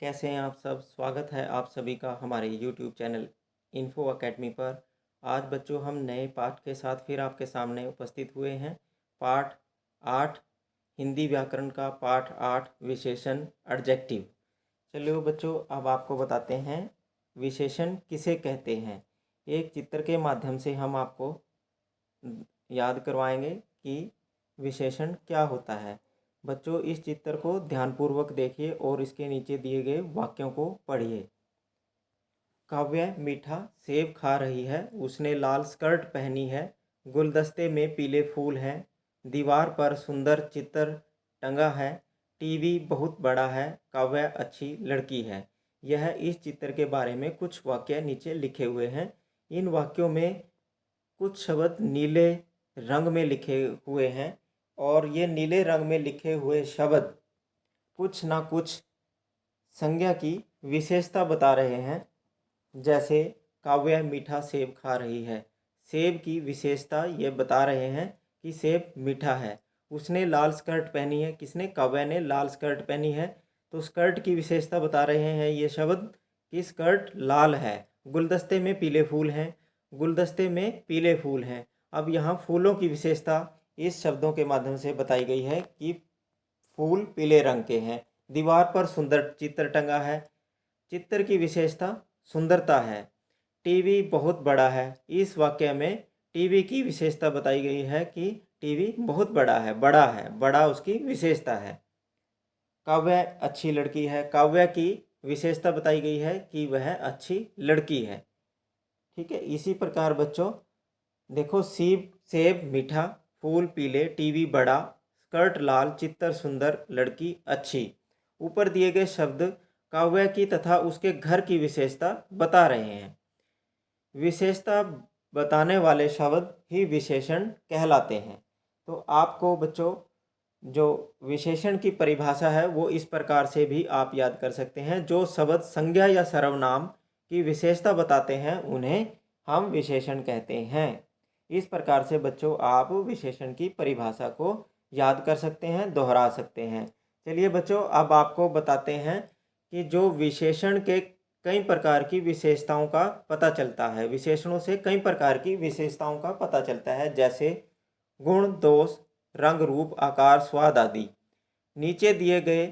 कैसे हैं आप सब। स्वागत है आप सभी का हमारे यूट्यूब चैनल इन्फो अकेडमी पर। आज बच्चों हम नए पाठ के साथ फिर आपके सामने उपस्थित हुए हैं। पाठ 8 हिंदी व्याकरण का पाठ 8 विशेषण एडजेक्टिव। चलिए बच्चों, अब आपको बताते हैं विशेषण किसे कहते हैं। एक चित्र के माध्यम से हम आपको याद करवाएंगे कि विशेषण क्या होता है। बच्चों, इस चित्र को ध्यानपूर्वक देखिए और इसके नीचे दिए गए वाक्यों को पढ़िए। काव्या मीठा सेब खा रही है, उसने लाल स्कर्ट पहनी है, गुलदस्ते में पीले फूल हैं, दीवार पर सुंदर चित्र टंगा है, टीवी बहुत बड़ा है, काव्या अच्छी लड़की है। यह इस चित्र के बारे में कुछ वाक्य नीचे लिखे हुए हैं। इन वाक्यों में कुछ शब्द नीले रंग में लिखे हुए हैं और ये नीले रंग में लिखे हुए शब्द कुछ ना कुछ संज्ञा की विशेषता बता रहे हैं। जैसे काव्या मीठा सेब खा रही है, सेब की विशेषता ये बता रहे हैं कि सेब मीठा है। उसने लाल स्कर्ट पहनी है, किसने? काव्या ने लाल स्कर्ट पहनी है, तो स्कर्ट की विशेषता बता रहे हैं ये शब्द कि स्कर्ट लाल है। गुलदस्ते में पीले फूल हैं, गुलदस्ते में पीले फूल हैं। अब यहाँ फूलों की विशेषता इस शब्दों के माध्यम से बताई गई है कि फूल पीले रंग के हैं। दीवार पर सुंदर चित्र टंगा है, चित्र की विशेषता सुंदरता है। टीवी बहुत बड़ा है, इस वाक्य में टीवी की विशेषता बताई गई है कि टीवी बहुत बड़ा है, बड़ा उसकी विशेषता है। काव्या अच्छी लड़की है, काव्या की विशेषता बताई गई है कि वह अच्छी लड़की है। ठीक है, इसी प्रकार बच्चों देखो, सेब मीठा, फूल पीले, टीवी बड़ा, स्कर्ट लाल, चित्र सुंदर, लड़की अच्छी। ऊपर दिए गए शब्द काव्य की तथा उसके घर की विशेषता बता रहे हैं। विशेषता बताने वाले शब्द ही विशेषण कहलाते हैं। तो आपको बच्चों जो विशेषण की परिभाषा है वो इस प्रकार से भी आप याद कर सकते हैं। जो शब्द संज्ञा या सर्वनाम की विशेषता बताते हैं उन्हें हम विशेषण कहते हैं। इस प्रकार से बच्चों आप विशेषण की परिभाषा को याद कर सकते हैं, दोहरा सकते हैं। चलिए बच्चों, अब आपको बताते हैं कि जो विशेषण के कई प्रकार की विशेषताओं का पता चलता है। विशेषणों से कई प्रकार की विशेषताओं का पता चलता है, जैसे गुण, दोष, रंग, रूप, आकार, स्वाद आदि। नीचे दिए गए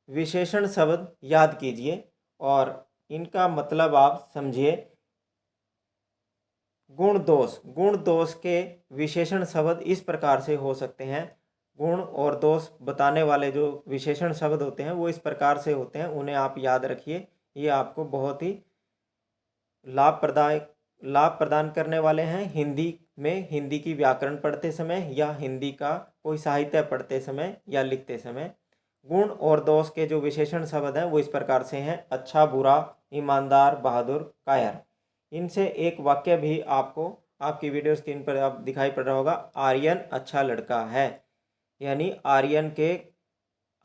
विशेषण शब्द याद कीजिए और इनका मतलब आप समझिए। गुण दोष के विशेषण शब्द इस प्रकार से हो सकते हैं। गुण और दोष बताने वाले जो विशेषण शब्द होते हैं वो इस प्रकार से होते हैं, उन्हें आप याद रखिए। ये आपको बहुत ही लाभ प्रदान करने वाले हैं हिंदी में, हिंदी की व्याकरण पढ़ते समय या हिंदी का कोई साहित्य पढ़ते समय या लिखते समय। गुण और दोष के जो विशेषण शब्द हैं वो इस प्रकार से हैं: अच्छा, बुरा, ईमानदार, बहादुर, कायर। इनसे एक वाक्य भी आपको आपकी वीडियो स्क्रीन पर आप दिखाई पड़ रहा होगा। आर्यन अच्छा लड़का है, यानी आर्यन के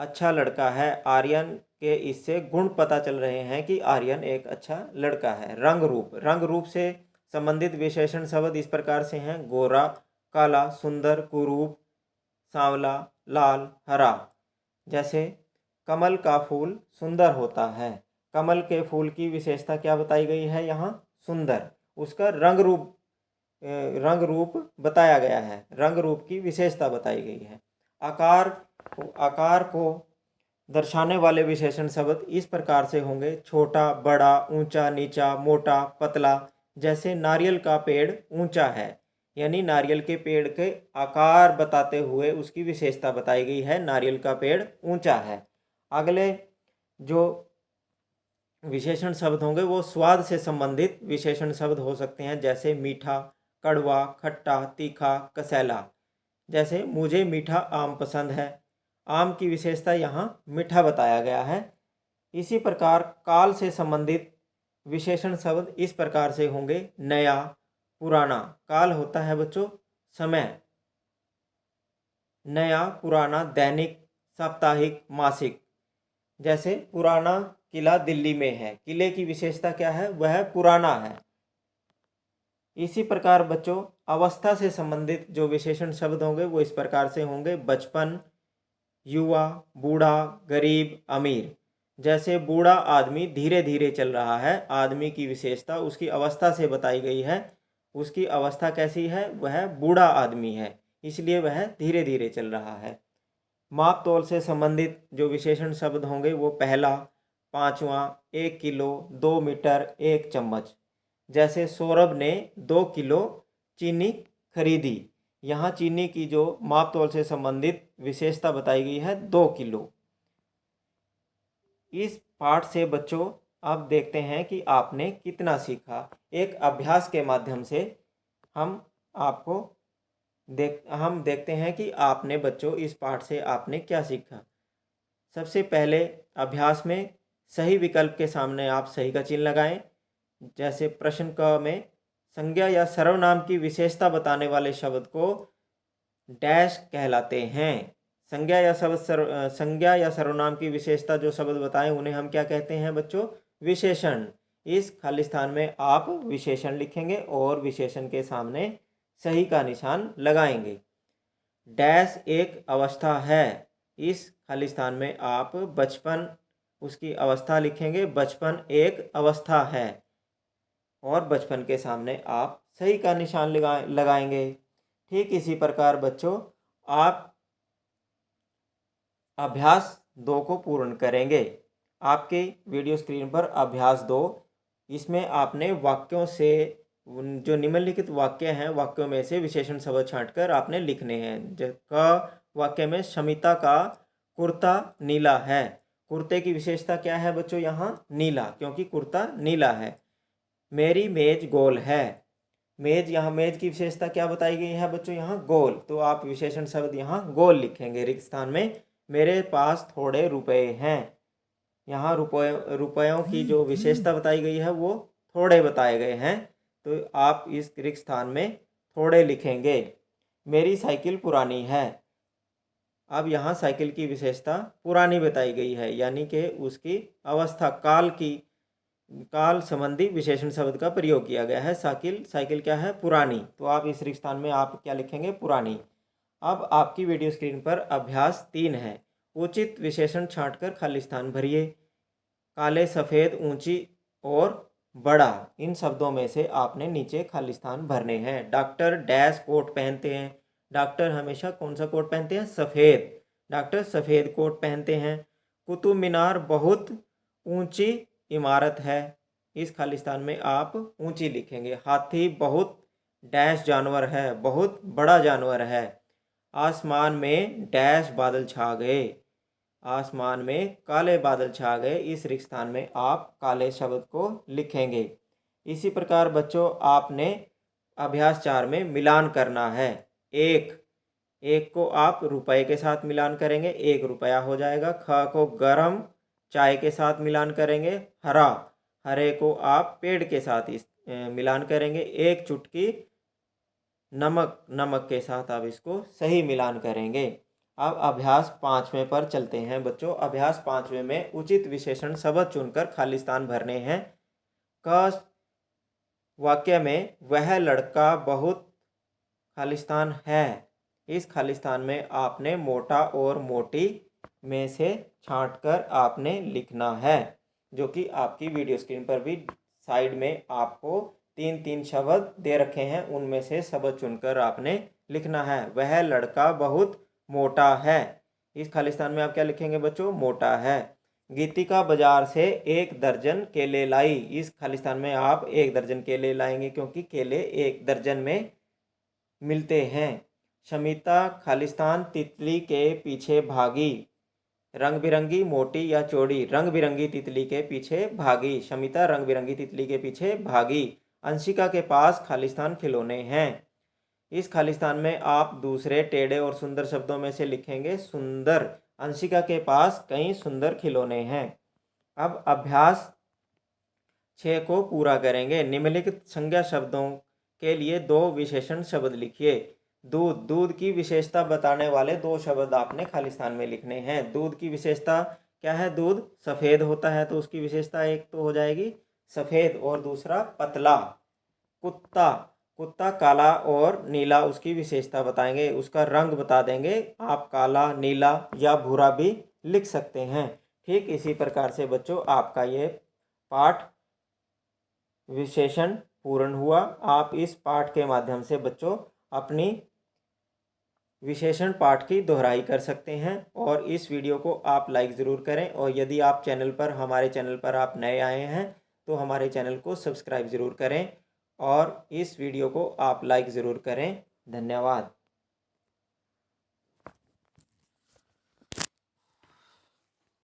अच्छा लड़का है। आर्यन के इससे गुण पता चल रहे हैं कि आर्यन एक अच्छा लड़का है। रंग रूप से संबंधित विशेषण शब्द इस प्रकार से हैं: गोरा, काला, सुंदर, कुरूप, सांवला, लाल, हरा। जैसे कमल का फूल सुंदर होता है। कमल के फूल की विशेषता क्या बताई गई है यहाँ? सुंदर। उसका रंग रूप बताया गया है, रंग रूप की विशेषता बताई गई है। आकार को दर्शाने वाले विशेषण शब्द इस प्रकार से होंगे: छोटा, बड़ा, ऊंचा, नीचा, मोटा, पतला। जैसे नारियल का पेड़ ऊंचा है, यानी नारियल के पेड़ के आकार बताते हुए उसकी विशेषता बताई गई है, नारियल का पेड़ ऊंचा है। अगले जो विशेषण शब्द होंगे वो स्वाद से संबंधित विशेषण शब्द हो सकते हैं, जैसे मीठा, कड़वा, खट्टा, तीखा, कसैला। जैसे मुझे मीठा आम पसंद है, आम की विशेषता यहाँ मीठा बताया गया है। इसी प्रकार काल से संबंधित विशेषण शब्द इस प्रकार से होंगे: नया, पुराना। काल होता है बच्चों समय। नया, पुराना, दैनिक, साप्ताहिक, मासिक। जैसे पुराना किला दिल्ली में है, किले की विशेषता क्या है? वह पुराना है। इसी प्रकार बच्चों अवस्था से संबंधित जो विशेषण शब्द होंगे वो इस प्रकार से होंगे: बचपन, युवा, बूढ़ा, गरीब, अमीर। जैसे बूढ़ा आदमी धीरे धीरे चल रहा है, आदमी की विशेषता उसकी अवस्था से बताई गई है। उसकी अवस्था कैसी है? वह बूढ़ा आदमी है, इसलिए वह धीरे धीरे चल रहा है। माप तोल से संबंधित जो विशेषण शब्द होंगे वो पहला, पांचवा, 1 किलो, 2 मीटर, 1 चम्मच। जैसे सौरभ ने 2 किलो चीनी खरीदी। यहाँ चीनी की जो माप तोल से संबंधित विशेषता बताई गई है 2 किलो। इस पाठ से बच्चों अब देखते हैं कि आपने कितना सीखा। एक अभ्यास के माध्यम से हम आपको हम देखते हैं कि आपने बच्चों इस पाठ से आपने क्या सीखा। सबसे पहले अभ्यास में सही विकल्प के सामने आप सही का चिन्ह लगाएं। जैसे प्रश्न क में संज्ञा या सर्वनाम की विशेषता बताने वाले शब्द को डैश कहलाते हैं। संज्ञा या सर्वनाम की विशेषता जो शब्द बताएं उन्हें हम क्या कहते हैं बच्चों? विशेषण। इस खाली स्थान में आप विशेषण लिखेंगे और विशेषण के सामने सही का निशान लगाएंगे। डैश एक अवस्था है। इस खाली स्थान में आप बचपन उसकी अवस्था लिखेंगे। बचपन एक अवस्था है और बचपन के सामने आप सही का निशान लगाएंगे। ठीक इसी प्रकार बच्चों आप अभ्यास 2 को पूर्ण करेंगे। आपके वीडियो स्क्रीन पर अभ्यास 2, इसमें आपने वाक्यों से जो निम्नलिखित वाक्य हैं वाक्यों में से विशेषण शब्द छांटकर आपने लिखने हैं। वाक्य में शमिता का कुर्ता नीला है। कुर्ते की विशेषता क्या है बच्चों? यहाँ नीला, क्योंकि कुर्ता नीला है। मेरी मेज गोल है। मेज, यहाँ मेज की विशेषता क्या बताई गई है बच्चों? यहाँ गोल, तो आप विशेषण शब्द यहाँ गोल लिखेंगे रिक्त स्थान में। मेरे पास थोड़े रुपए हैं। यहाँ रुपयों की जो विशेषता बताई गई है वो थोड़े बताए गए हैं, तो आप इस रिक्त स्थान में थोड़े लिखेंगे। मेरी साइकिल पुरानी है। अब यहाँ साइकिल की विशेषता पुरानी बताई गई है, यानी कि उसकी अवस्था काल संबंधी विशेषण शब्द का प्रयोग किया गया है। साइकिल क्या है? पुरानी, तो आप इस रिक्त स्थान में आप क्या लिखेंगे? पुरानी। अब आपकी वीडियो स्क्रीन पर अभ्यास 3 है। उचित विशेषण छांटकर खाली स्थान भरिए। काले, सफ़ेद, ऊंची और बड़ा, इन शब्दों में से आपने नीचे खाली स्थान भरने हैं। डॉक्टर डैश कोट पहनते हैं। डॉक्टर हमेशा कौन सा कोट पहनते हैं? सफ़ेद। डॉक्टर सफ़ेद कोट पहनते हैं। कुतुब मीनार बहुत ऊंची इमारत है। इस खाली स्थान में आप ऊंची लिखेंगे। हाथी बहुत डैश जानवर है, बहुत बड़ा जानवर है। आसमान में डैश बादल छा गए। आसमान में काले बादल छा गए। इस रिक्त स्थान में आप काले शब्द को लिखेंगे। इसी प्रकार बच्चों आपने अभ्यास 4 में मिलान करना है। एक को आप रुपए के साथ मिलान करेंगे, 1 रुपया हो जाएगा। ख को गरम चाय के साथ मिलान करेंगे, हरे को आप पेड़ के साथ मिलान करेंगे। 1 चुटकी नमक के साथ आप इसको सही मिलान करेंगे। अब अभ्यास 5वें पर चलते हैं बच्चों। अभ्यास 5वें में उचित विशेषण शब्द चुनकर खाली स्थान भरने हैं। क वाक्य में वह लड़का बहुत खाली स्थान है। इस खाली स्थान में आपने मोटा और मोटी में से छांटकर आपने लिखना है, जो कि आपकी वीडियो स्क्रीन पर भी साइड में आपको 3-3 शब्द दे रखे हैं, उनमें से शब्द चुनकर आपने लिखना है। वह लड़का बहुत मोटा है। इस खाली स्थान में आप क्या लिखेंगे बच्चों? मोटा है। गीतिका बाजार से 1 दर्जन केले लाई। इस खाली स्थान में आप 1 दर्जन केले लाएंगे, क्योंकि केले 1 दर्जन में मिलते हैं। शमिता खालिस्तान तितली के पीछे भागी। रंग बिरंगी मोटी या चौड़ी, रंग बिरंगी तितली के पीछे भागी। शमिता रंग बिरंगी तितली के पीछे भागी। अंशिका के पास खालिस्तान खिलौने हैं। इस खालिस्तान में आप दूसरे टेढ़े और सुंदर शब्दों में से लिखेंगे सुंदर। अंशिका के पास कई सुंदर खिलौने हैं। अब अभ्यास 6 को पूरा करेंगे। निम्नलिखित संज्ञा शब्दों के लिए 2 विशेषण शब्द लिखिए। दूध की विशेषता बताने वाले 2 शब्द आपने खाली स्थान में लिखने हैं। दूध की विशेषता क्या है? दूध सफ़ेद होता है, तो उसकी विशेषता एक तो हो जाएगी सफ़ेद और दूसरा पतला। कुत्ता काला और नीला, उसकी विशेषता बताएंगे, उसका रंग बता देंगे। आप काला, नीला या भूरा भी लिख सकते हैं। ठीक इसी प्रकार से बच्चों आपका ये पाठ विशेषण पूर्ण हुआ। आप इस पाठ के माध्यम से बच्चों अपनी विशेषण पाठ की दोहराई कर सकते हैं। और इस वीडियो को आप लाइक ज़रूर करें, और यदि आप हमारे चैनल पर आप नए आए हैं तो हमारे चैनल को सब्सक्राइब ज़रूर करें और इस वीडियो को आप लाइक ज़रूर करें। धन्यवाद।